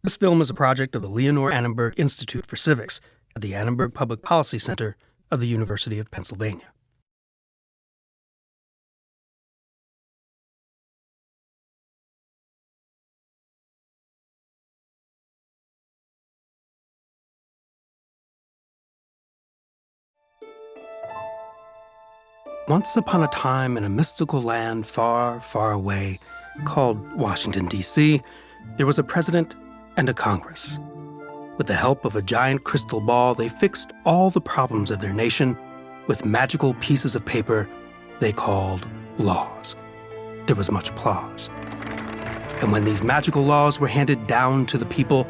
This film is a project of the Leonore Annenberg Institute for Civics at the Annenberg Public Policy Center of the University of Pennsylvania. Once upon a time in a mystical land far, far away called Washington, D.C., there was a president and a Congress. With the help of a giant crystal ball, they fixed all the problems of their nation with magical pieces of paper they called laws. There was much applause. And when these magical laws were handed down to the people,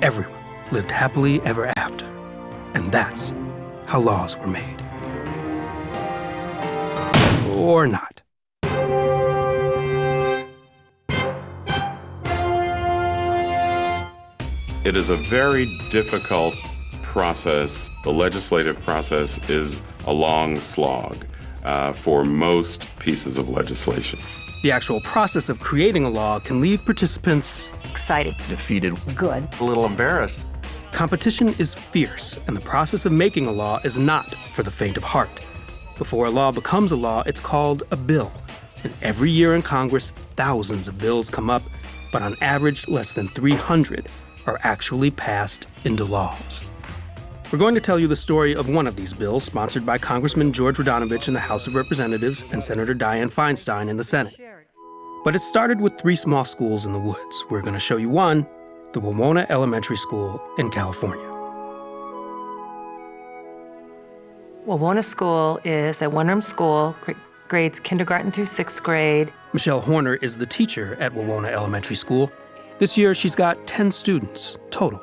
everyone lived happily ever after. And that's how laws were made. Or not. It is a very difficult process. The legislative process is a long slog for most pieces of legislation. The actual process of creating a law can leave participants excited, defeated, good, a little embarrassed. Competition is fierce, and the process of making a law is not for the faint of heart. Before a law becomes a law, it's called a bill. And every year in Congress, thousands of bills come up, but on average, less than 300 are actually passed into laws. We're going to tell you the story of one of these bills, sponsored by Congressman George Radonovich in the House of Representatives and Senator Dianne Feinstein in the Senate. But it started with 3 small schools in the woods. We're going to show you one, the Wawona Elementary School in California. Wawona School is a one-room school, grades kindergarten through 6th grade. Michelle Horner is the teacher at Wawona Elementary School. This year, she's got 10 students total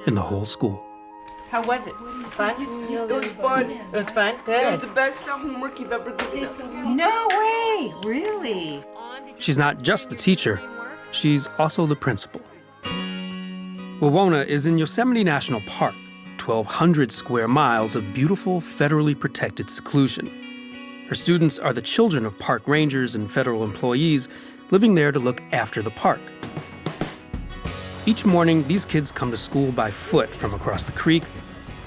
in the whole school. How was it? Fun? It was fun. It was fun? It Good. was the best homework you've ever given us. No way! Really? She's not just the teacher, she's also the principal. Wawona is in Yosemite National Park, 1,200 square miles of beautiful, federally protected seclusion. Her students are the children of park rangers and federal employees living there to look after the park. Each morning, these kids come to school by foot from across the creek,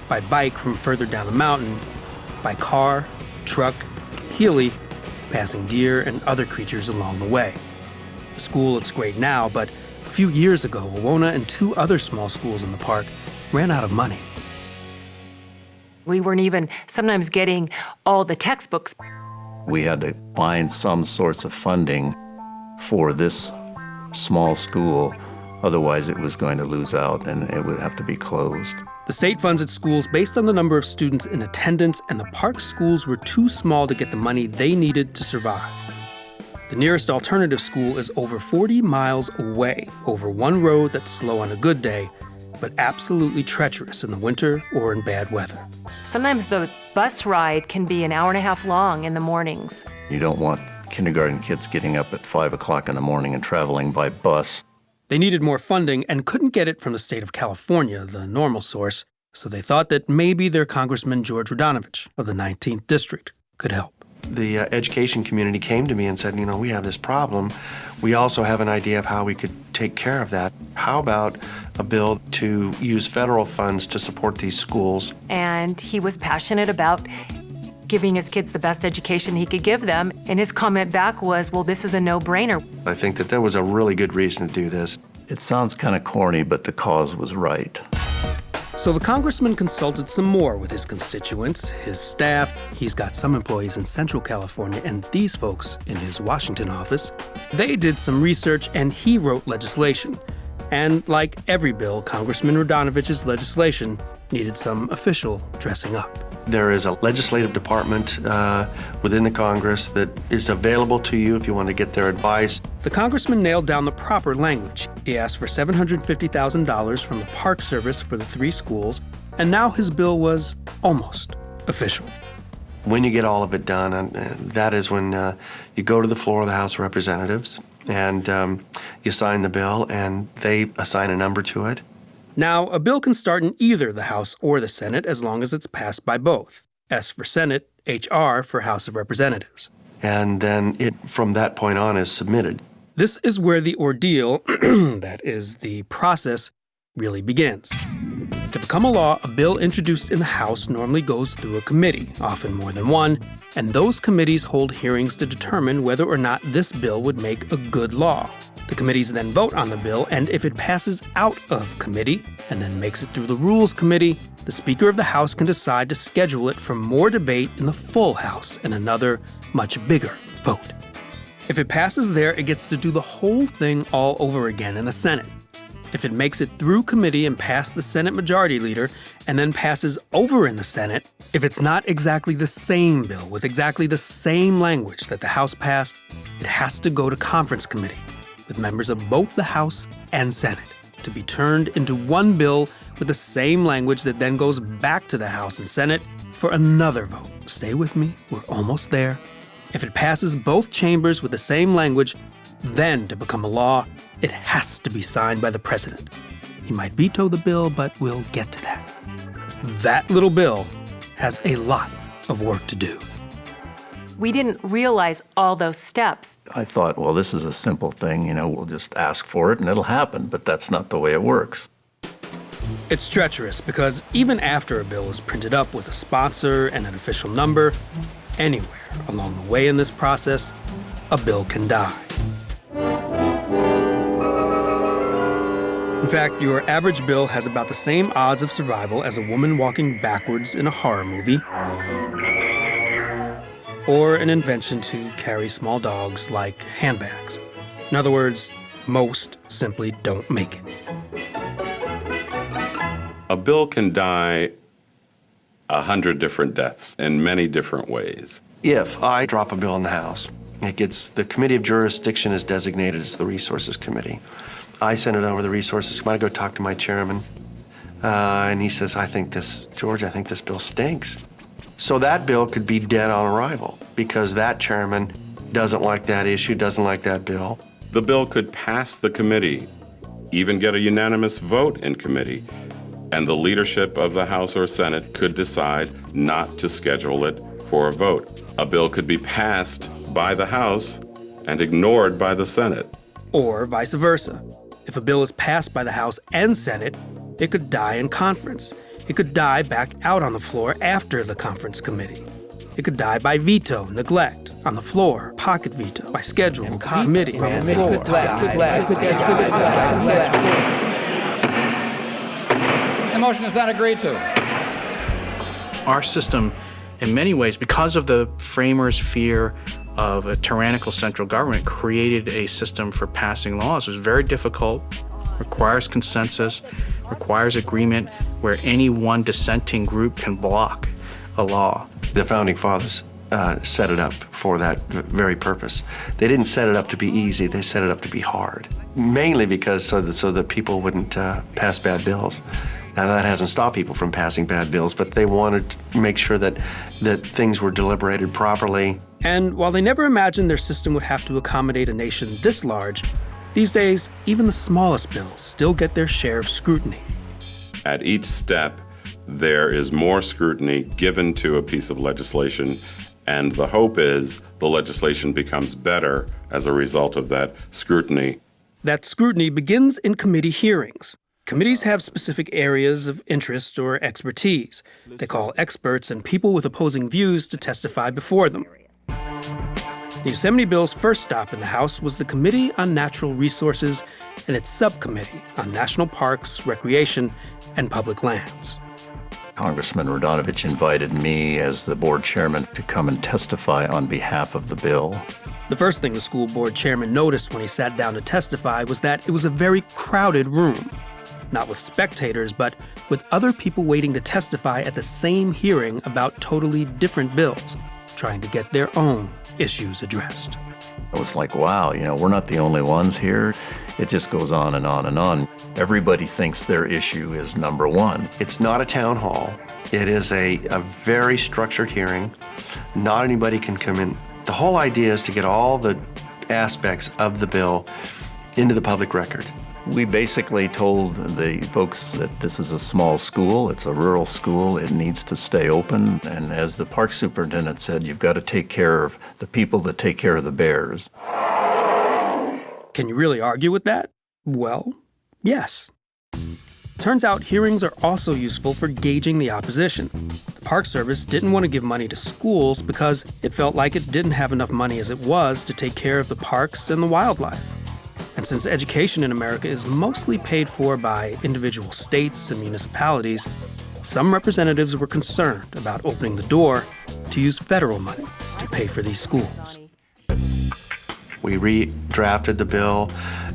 by bike from further down the mountain, by car, truck, Healy, passing deer and other creatures along the way. The school looks great now, but a few years ago, Wawona and 2 other small schools in the park ran out of money. We weren't even sometimes getting all the textbooks. We had to find some sorts of funding for this small school. Otherwise, it was going to lose out and it would have to be closed. The state funds its schools based on the number of students in attendance, and the park schools were too small to get the money they needed to survive. The nearest alternative school is over 40 miles away, over one road that's slow on a good day, but absolutely treacherous in the winter or in bad weather. Sometimes the bus ride can be an hour and a half long in the mornings. You don't want kindergarten kids getting up at 5 o'clock in the morning and traveling by bus. They needed more funding and couldn't get it from the state of California, the normal source, so they thought that maybe their Congressman George Radonovich of the 19th District could help. The education community came to me and said, we have this problem. We also have an idea of how we could take care of that. How about a bill to use federal funds to support these schools? And he was passionate about giving his kids the best education he could give them. And his comment back was, well, this is a no-brainer. I think that there was a really good reason to do this. It sounds kind of corny, but the cause was right. So the congressman consulted some more with his constituents, his staff. He's got some employees in Central California and these folks in his Washington office. They did some research and he wrote legislation. And like every bill, Congressman Radanovich's legislation needed some official dressing up. There is a legislative department within the Congress that is available to you if you want to get their advice. The congressman nailed down the proper language. He asked for $750,000 from the Park Service for the 3 schools, and now his bill was almost official. When you get all of it done, and that is when you go to the floor of the House of Representatives and you sign the bill and they assign a number to it. Now, a bill can start in either the House or the Senate as long as it's passed by both. S for Senate, HR for House of Representatives. And then it, from that point on, is submitted. This is where the ordeal, that is the process, really begins. To become a law, a bill introduced in the House normally goes through a committee, often more than one, and those committees hold hearings to determine whether or not this bill would make a good law. The committees then vote on the bill, and if it passes out of committee and then makes it through the Rules Committee, the Speaker of the House can decide to schedule it for more debate in the full House and another, much bigger vote. If it passes there, it gets to do the whole thing all over again in the Senate. If it makes it through committee and past the Senate Majority Leader and then passes over in the Senate, if it's not exactly the same bill with exactly the same language that the House passed, it has to go to conference committee with members of both the House and Senate to be turned into one bill with the same language that then goes back to the House and Senate for another vote. Stay with me, we're almost there. If it passes both chambers with the same language, then to become a law, it has to be signed by the president. He might veto the bill, but we'll get to that. That little bill has a lot of work to do. We didn't realize all those steps. I thought, well, this is a simple thing, we'll just ask for it and it'll happen, but that's not the way it works. It's treacherous because even after a bill is printed up with a sponsor and an official number, anywhere along the way in this process, a bill can die. In fact, your average bill has about the same odds of survival as a woman walking backwards in a horror movie, or an invention to carry small dogs like handbags. In other words, most simply don't make it. A bill can die 100 different deaths in many different ways. If I drop a bill in the House, it gets, the Committee of Jurisdiction is designated as the Resources Committee. I send it over to the Resources Committee. I go talk to my chairman, and he says, George, I think this bill stinks. So that bill could be dead on arrival because that chairman doesn't like that issue, doesn't like that bill. The bill could pass the committee, even get a unanimous vote in committee, and the leadership of the House or Senate could decide not to schedule it for a vote. A bill could be passed by the House and ignored by the Senate. Or vice versa. If a bill is passed by the House and Senate, it could die in conference. It could die back out on the floor after the conference committee. It could die by veto, neglect, on the floor, pocket veto, by schedule, committee, on the floor. The motion is not agreed to. Our system, in many ways, because of the framers' fear of a tyrannical central government, created a system for passing laws. It was very difficult, requires consensus, requires agreement, where any one dissenting group can block a law. The Founding Fathers set it up for that very purpose. They didn't set it up to be easy, they set it up to be hard. Mainly because so that people wouldn't pass bad bills. Now that hasn't stopped people from passing bad bills, but they wanted to make sure that things were deliberated properly. And while they never imagined their system would have to accommodate a nation this large, these days, even the smallest bills still get their share of scrutiny. At each step, there is more scrutiny given to a piece of legislation, and the hope is the legislation becomes better as a result of that scrutiny. That scrutiny begins in committee hearings. Committees have specific areas of interest or expertise. They call experts and people with opposing views to testify before them. The Yosemite bill's first stop in the House was the Committee on Natural Resources and its subcommittee on national parks, recreation, and public lands. Congressman Radonovich invited me as the board chairman to come and testify on behalf of the bill. The first thing the school board chairman noticed when he sat down to testify was that it was a very crowded room. Not with spectators, but with other people waiting to testify at the same hearing about totally different bills, trying to get their own issues addressed. I was like, wow, we're not the only ones here. It just goes on and on and on. Everybody thinks their issue is number one. It's not a town hall. It is a very structured hearing. Not anybody can come in. The whole idea is to get all the aspects of the bill into the public record. We basically told the folks that this is a small school, it's a rural school, it needs to stay open. And as the park superintendent said, you've got to take care of the people that take care of the bears. Can you really argue with that? Well, yes. Turns out hearings are also useful for gauging the opposition. The Park Service didn't want to give money to schools because it felt like it didn't have enough money as it was to take care of the parks and the wildlife. And since education in America is mostly paid for by individual states and municipalities, some representatives were concerned about opening the door to use federal money to pay for these schools. We redrafted the bill,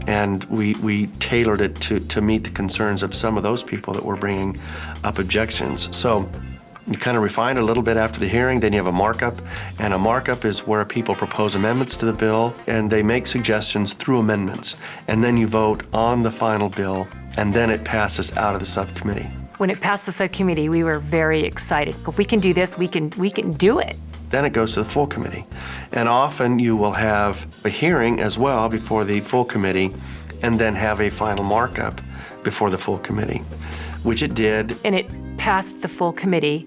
and we tailored it to meet the concerns of some of those people that were bringing up objections. So you kind of refine it a little bit after the hearing, then you have a markup, and a markup is where people propose amendments to the bill, and they make suggestions through amendments, and then you vote on the final bill, and then it passes out of the subcommittee. When it passed the subcommittee, we were very excited. If we can do this, we can do it. Then it goes to the full committee. And often you will have a hearing as well before the full committee, and then have a final markup before the full committee, which it did. And it passed the full committee.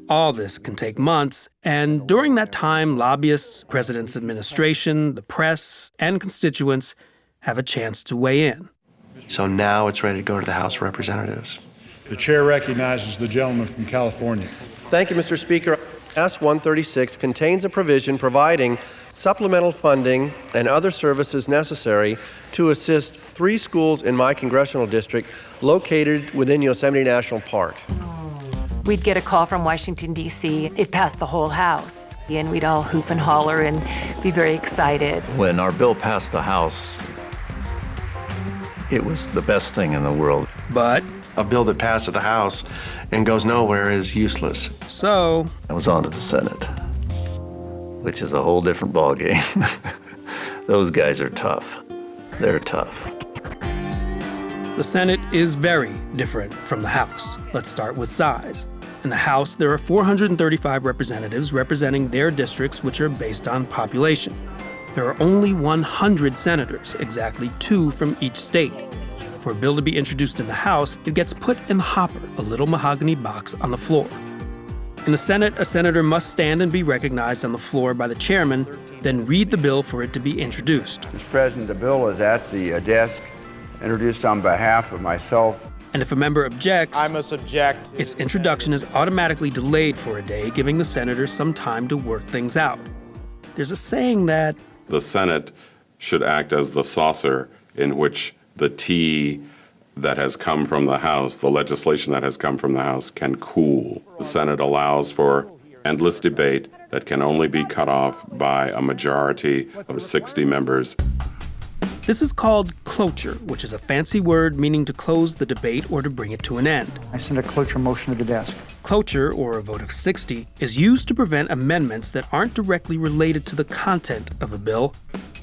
All this can take months, and during that time, lobbyists, President's administration, the press, and constituents have a chance to weigh in. So now it's ready to go to the House of Representatives. The chair recognizes the gentleman from California. Thank you, Mr. Speaker. S-136 contains a provision providing supplemental funding and other services necessary to assist 3 schools in my congressional district located within Yosemite National Park. We'd get a call from Washington, D.C. It passed the whole House, and we'd all hoop and holler and be very excited. When our bill passed the House, it was the best thing in the world. But a bill that passes the House and goes nowhere is useless. So it was on to the Senate, which is a whole different ballgame. Those guys are tough. They're tough. The Senate is very different from the House. Let's start with size. In the House, there are 435 representatives representing their districts, which are based on population. There are only 100 senators, exactly 2 from each state. For a bill to be introduced in the House, it gets put in the hopper, a little mahogany box on the floor. In the Senate, a senator must stand and be recognized on the floor by the chairman, then read the bill for it to be introduced. Mr. President, the bill is at the desk, introduced on behalf of myself. And if a member objects, I must object. Its introduction is automatically delayed for a day, giving the senators some time to work things out. There's a saying that the Senate should act as the saucer in which the tea that has come from the House, the legislation that has come from the House, can cool. The Senate allows for endless debate that can only be cut off by a majority of 60 members. This is called cloture, which is a fancy word meaning to close the debate or to bring it to an end. I send a cloture motion to the desk. Cloture, or a vote of 60, is used to prevent amendments that aren't directly related to the content of a bill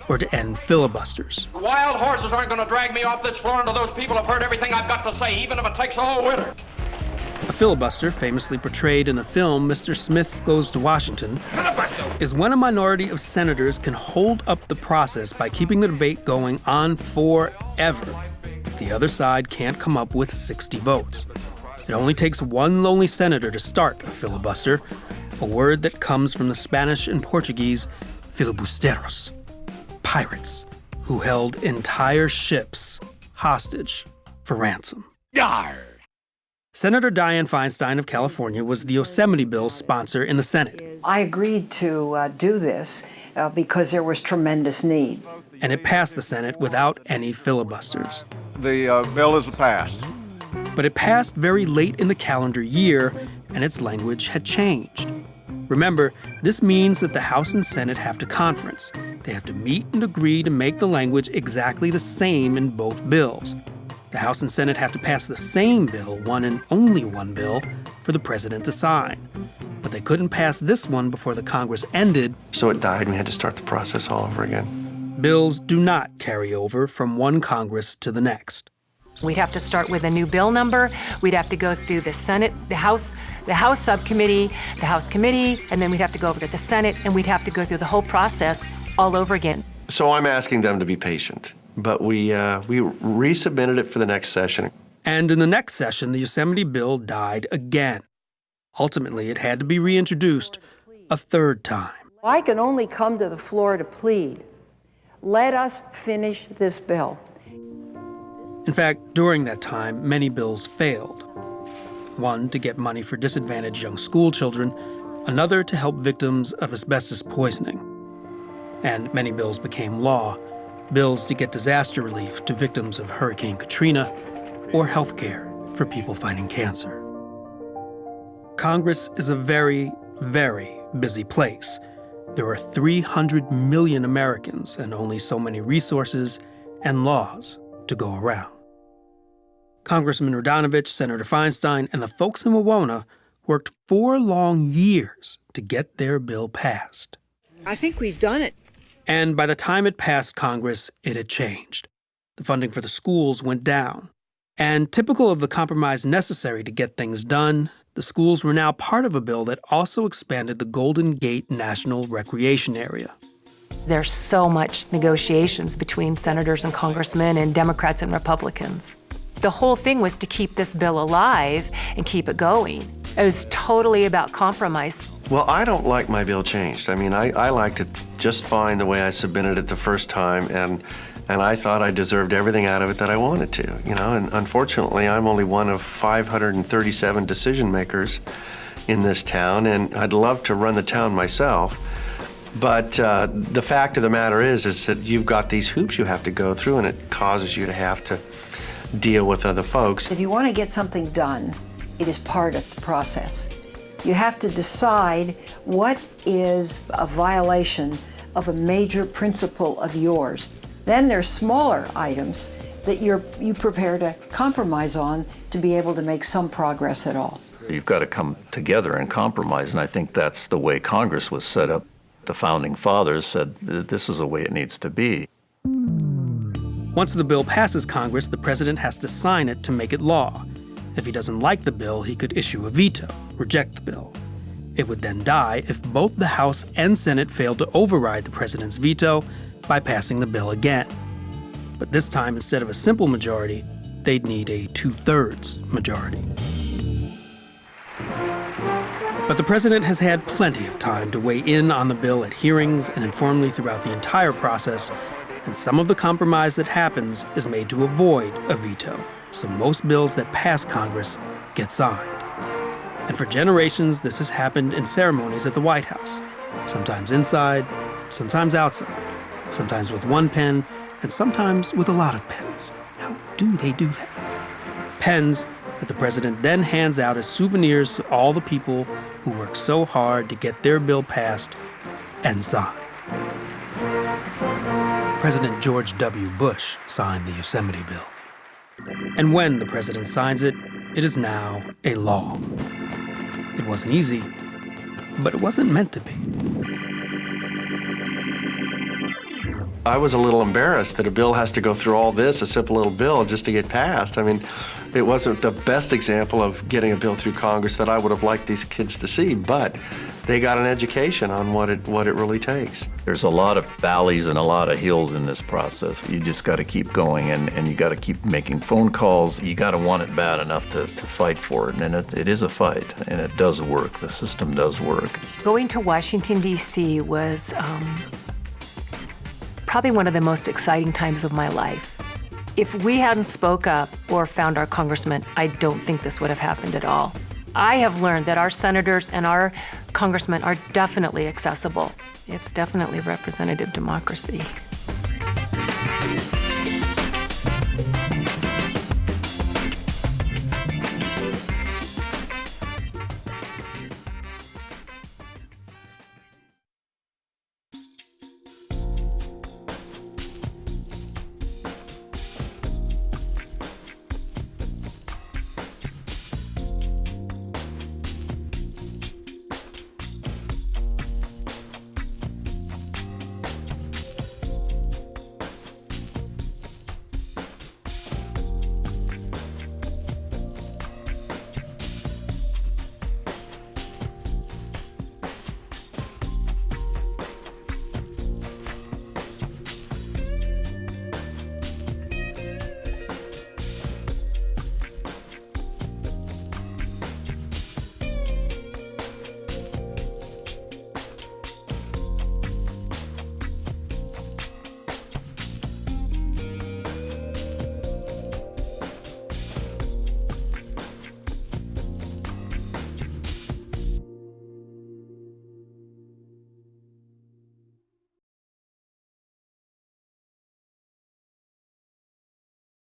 or to end filibusters. Wild horses aren't going to drag me off this floor until those people have heard everything I've got to say, even if it takes a whole winter. A filibuster, famously portrayed in the film Mr. Smith Goes to Washington, is when a minority of senators can hold up the process by keeping the debate going on forever if the other side can't come up with 60 votes. It only takes one lonely senator to start a filibuster, a word that comes from the Spanish and Portuguese filibusteros, pirates who held entire ships hostage for ransom. Yar! Senator Dianne Feinstein of California was the Yosemite bill's sponsor in the Senate. I agreed to do this because there was tremendous need. And it passed the Senate without any filibusters. The bill is passed. But it passed very late in the calendar year, and its language had changed. Remember, this means that the House and Senate have to conference. They have to meet and agree to make the language exactly the same in both bills. The House and Senate have to pass the same bill, one and only one bill, for the president to sign. But they couldn't pass this one before the Congress ended. So it died and we had to start the process all over again. Bills do not carry over from one Congress to the next. We'd have to start with a new bill number. We'd have to go through the Senate, the House subcommittee, the House committee, and then we'd have to go over to the Senate, and we'd have to go through the whole process all over again. So I'm asking them to be patient. But we resubmitted it for the next session. And in the next session, the Yosemite bill died again. Ultimately, it had to be reintroduced a third time. I can only come to the floor to plead. Let us finish this bill. In fact, during that time, many bills failed. One to get money for disadvantaged young school children, another to help victims of asbestos poisoning. And many bills became law, bills to get disaster relief to victims of Hurricane Katrina or health care for people fighting cancer. Congress is a very, very busy place. There are 300 million Americans and only so many resources and laws to go around. Congressman Radonovich, Senator Feinstein, and the folks in Wawona worked 4 long years to get their bill passed. I think we've done it. And by the time it passed Congress, it had changed. The funding for the schools went down. And typical of the compromise necessary to get things done, the schools were now part of a bill that also expanded the Golden Gate National Recreation Area. There's so much negotiations between senators and congressmen and Democrats and Republicans. The whole thing was to keep this bill alive and keep it going. It was totally about compromise. Well, I don't like my bill changed. I mean, I liked it just fine the way I submitted it the first time, and I thought I deserved everything out of it that I wanted to, and unfortunately, I'm only one of 537 decision makers in this town, and I'd love to run the town myself. But the fact of the matter is that you've got these hoops you have to go through, and it causes you to have to deal with other folks. If you want to get something done, it is part of the process. You have to decide what is a violation of a major principle of yours. Then there's smaller items that you prepare to compromise on to be able to make some progress at all. You've got to come together and compromise, and I think that's the way Congress was set up. The founding fathers said this is the way it needs to be. Once the bill passes Congress, the president has to sign it to make it law. If he doesn't like the bill, he could issue a veto, reject the bill. It would then die if both the House and Senate failed to override the president's veto by passing the bill again. But this time, instead of a simple majority, they'd need a 2/3 majority. But the president has had plenty of time to weigh in on the bill at hearings and informally throughout the entire process, and some of the compromise that happens is made to avoid a veto, so most bills that pass Congress get signed. And for generations, this has happened in ceremonies at the White House, sometimes inside, sometimes outside, sometimes with one pen, and sometimes with a lot of pens. How do they do that? Pens that the president then hands out as souvenirs to all the people who worked so hard to get their bill passed and signed. President George W. Bush signed the Yosemite bill. And when the president signs it, it is now a law. It wasn't easy, but it wasn't meant to be. I was a little embarrassed that a bill has to go through all this, a simple little bill, just to get passed. I mean, it wasn't the best example of getting a bill through Congress that I would have liked these kids to see, but they got an education on what it really takes. There's a lot of valleys and a lot of hills in this process. You just got to keep going, and you got to keep making phone calls. You got to want it bad enough to fight for it, and it is a fight, and it does work. The system does work. Going to Washington, D.C. was probably one of the most exciting times of my life. If we hadn't spoke up or found our congressman, I don't think this would have happened at all. I have learned that our senators and our congressmen are definitely accessible. It's definitely representative democracy.